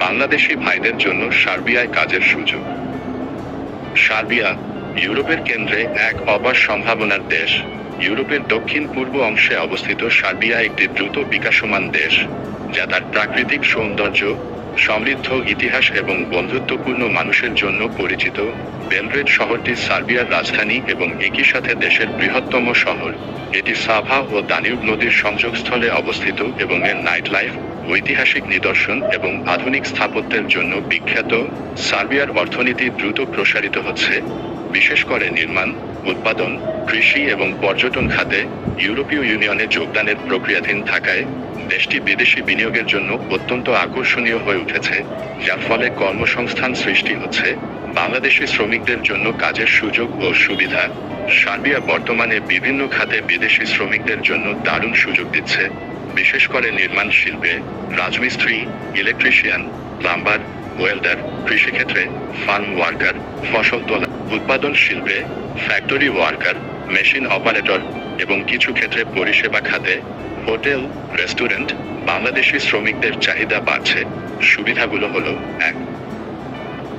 বাংলাদেশি ভাইদের জন্য সার্বিয়ায় কাজের সুযোগ। সার্বিয়া ইউরোপের কেন্দ্রে এক অপার সম্ভাবনার দেশ। ইউরোপের দক্ষিণ পূর্ব অংশে অবস্থিত সার্বিয়া একটি দ্রুত বিকাশমান দেশ, যা তার প্রাকৃতিক সৌন্দর্য, সমৃদ্ধ ইতিহাস এবং বন্ধুত্বপূর্ণ মানুষের জন্য পরিচিত। বেলগ্রেড শহরটি সার্বিয়ার রাজধানী এবং একই সাথে দেশের বৃহত্তম শহর। এটি সাভা ও দানিউব নদীর সংযোগস্থলে অবস্থিত এবং এর নাইট লাইফ, ঐতিহাসিক নিদর্শন এবং আধুনিক স্থাপত্যের জন্য বিখ্যাত। সার্বিয়ার অর্থনীতি দ্রুত প্রসারিত হচ্ছে, বিশেষ করে নির্মাণ, উৎপাদন, কৃষি এবং পর্যটন খাতে। ইউরোপীয় ইউনিয়নে যোগদানের প্রক্রিয়াধীন থাকায় দেশটি বিদেশি বিনিয়োগের জন্য অত্যন্ত আকর্ষণীয় হয়ে উঠেছে, যার ফলে কর্মসংস্থান সৃষ্টি হচ্ছে। বাংলাদেশি শ্রমিকদের জন্য কাজের সুযোগ ও সুবিধা। সার্বিয়া বর্তমানে বিভিন্ন খাতে বিদেশি শ্রমিকদের জন্য দারুণ সুযোগ দিচ্ছে, বিশেষ করে নির্মাণ শিল্পে, রাজমিস্ত্রি, ইলেকট্রিশিয়ান, প্লাম্বার, ওয়েল্ডার, কৃষিক্ষেত্রে, ফার্ম ওয়ার্কার, ফসল তোলা, উৎপাদন শিল্পে, ফ্যাক্টরি ওয়ার্কার, মেশিন অপারেটর এবং কিছু ক্ষেত্রে পরিষেবা খাতে, হোটেল, রেস্টুরেন্ট। বাংলাদেশি শ্রমিকদের চাহিদা বাড়ছে। সুবিধাগুলো হলো: 1.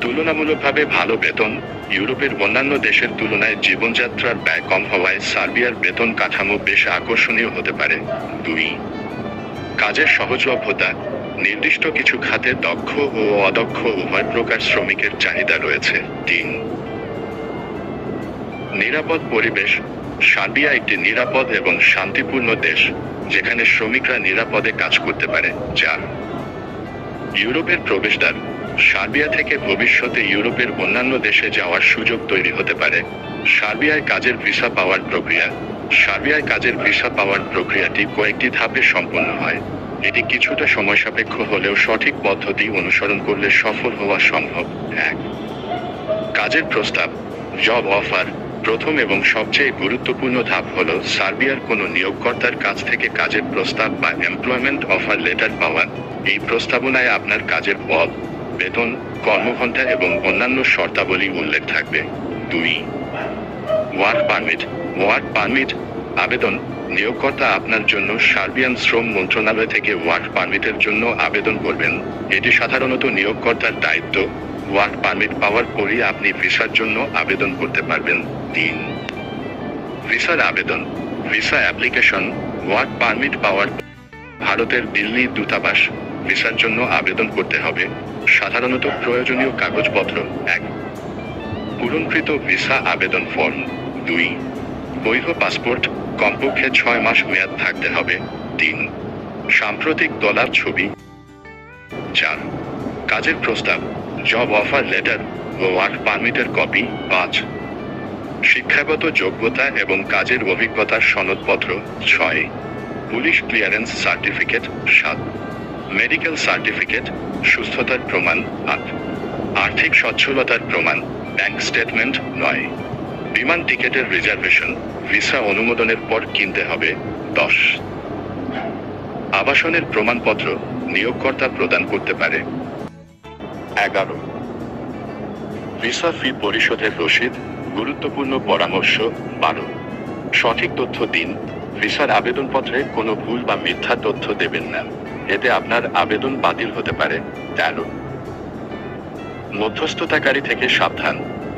তুলনামূলকভাবে ভালো বেতন। ইউরোপের অন্যান্য দেশের তুলনায় জীবনযাত্রার ব্যয় কম হওয়ায় সার্বিয়ার বেতন কাঠামো বেশ আকর্ষণীয় হতে পারে। 2. কাজের সহজলভ্যতা। নির্দিষ্ট কিছু খাতে দক্ষ ও অদক্ষ উভয় প্রকার শ্রমিকের চাহিদা রয়েছে। 3. নিরাপদ পরিবেশ। সার্বিয়া একটি নিরাপদ এবং শান্তিপূর্ণ দেশ, যেখানে শ্রমিকরা নিরাপদে কাজ করতে পারে। 4. ইউরোপের প্রবেশদ্বার। সার্বিয়া থেকে ভবিষ্যতে ইউরোপের অন্যান্য দেশে যাওয়ার সুযোগ তৈরি হতে পারে। সার্বিয়ায় কাজের ভিসা পাওয়ার প্রক্রিয়া। সার্বিয়ায় কাজের ভিসা পাওয়ার প্রক্রিয়াটি কয়েকটি ধাপে সম্পন্ন হয়। এটি কিছুটা সময়সাপেক্ষ হলেও সঠিক পদ্ধতি অনুসরণ করলে সফল হওয়া সম্ভব। 1. কাজের প্রস্তাব, জব অফার। প্রথম এবং সবচেয়ে গুরুত্বপূর্ণ ধাপ হল সার্বিয়ার কোনো নিয়োগকর্তার কাছ থেকে কাজের প্রস্তাব বা এমপ্লয়মেন্ট অফার লেটার পাওয়া। এই প্রস্তাবনায় আপনার কাজের পদ, বেতন, কর্মঘণ্টা এবং অন্যান্য শর্তাবলী উল্লেখ থাকবে। 2. Work permit. ওয়ার্ক পারমিট আবেদন। নিয়োগকর্তা আপনার জন্য সার্বিয়ান শ্রম মন্ত্রণালয় থেকে ওয়ার্ক পারমিটের জন্য আবেদন করবেন। এটি সাধারণত নিয়োগকর্তার দায়িত্ব। ওয়ার্ক পারমিট পাওয়ার পরই আপনি ভিসার জন্য আবেদন করতে পারবেন। 3. ভিসার আবেদন, ভিসা অ্যাপ্লিকেশন। ওয়ার্ক পারমিট পাওয়ার ভারতের দিল্লি দূতাবাস ভিসার জন্য আবেদন করতে হবে। সাধারণত প্রয়োজনীয় কাগজপত্র: 1. পূরণকৃত ভিসা আবেদন ফর্ম। 2. বৈধ পাসপোর্ট, কমপক্ষে 6 মাস মেয়াদ থাকতে হবে। 3. সাম্প্রতিক তোলার ছবি। 4. কাজের প্রস্তাব, জব অফার লেটার ও ওয়ার্ক পারমিটের কপি। 5. শিক্ষাগত যোগ্যতা এবং কাজের অভিজ্ঞতার সনদপত্র। 6. Police clearance certificate. 7. Medical certificate, সুস্থতার প্রমাণ। 8. আর্থিক সচ্ছলতার প্রমাণ, ব্যাংক স্টেটমেন্ট। 9. বিমান টিকেটের রিজার্ভেশন, ভিসা অনুমোদনের পর কিনতে হবে। 10. আবাসনের প্রমাণপত্র নিয়োগকর্তা প্রদান করতে পারে। 11. ভিসা ফি পরিশোধের রসিদ, গুরুত্বপূর্ণ পরামর্শ। 12. সঠিক তথ্য দিন। ভিসার আবেদনপত্রে কোনো ভুল বা মিথ্যা তথ্য দেবেন না, এতে আপনার আবেদন বাতিল হতে পারে। 13. মধ্যস্থতাকারী থেকে সাবধান।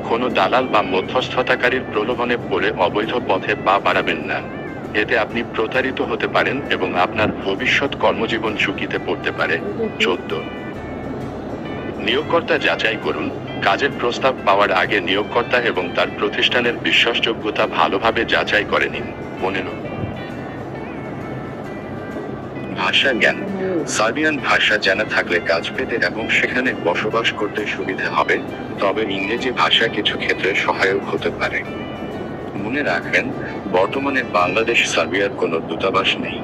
কোনো দালাল বা মধ্যস্থতাকারীর প্রলোভনে পড়ে অবৈধ পথে পা বাড়াবেন না, এতে আপনি প্রতারিত হতে পারেন এবং আপনার ভবিষ্যৎ কর্মজীবন ঝুঁকিতে পড়তে পারে। 14. নিয়োগকর্তা যাচাই করুন। কাজের প্রস্তাব পাওয়ার আগে নিয়োগকর্তা এবং তার প্রতিষ্ঠানের বিশ্বাসযোগ্যতা ভালোভাবে যাচাই করে নিন। 15. ভাষা জ্ঞান। সার্বিয়ান ভাষা জানা থাকলে কাজ পেতে এবং সেখানে বসবাস করতে সুবিধা হবে, তবে ইংরেজি ভাষা কিছু ক্ষেত্রে সহায়ক হতে পারে। মনে রাখবেন, বর্তমানে বাংলাদেশ সার্বিয়ার কোনো দূতাবাস নেই।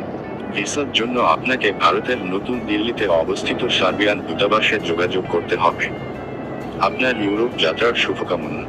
ভিসার জন্য আপনাকে ভারতের নতুন দিল্লিতে অবস্থিত সার্বিয়ান দূতাবাসে যোগাযোগ করতে হবে। আপনার ইউরোপ যাত্রার শুভকামনা।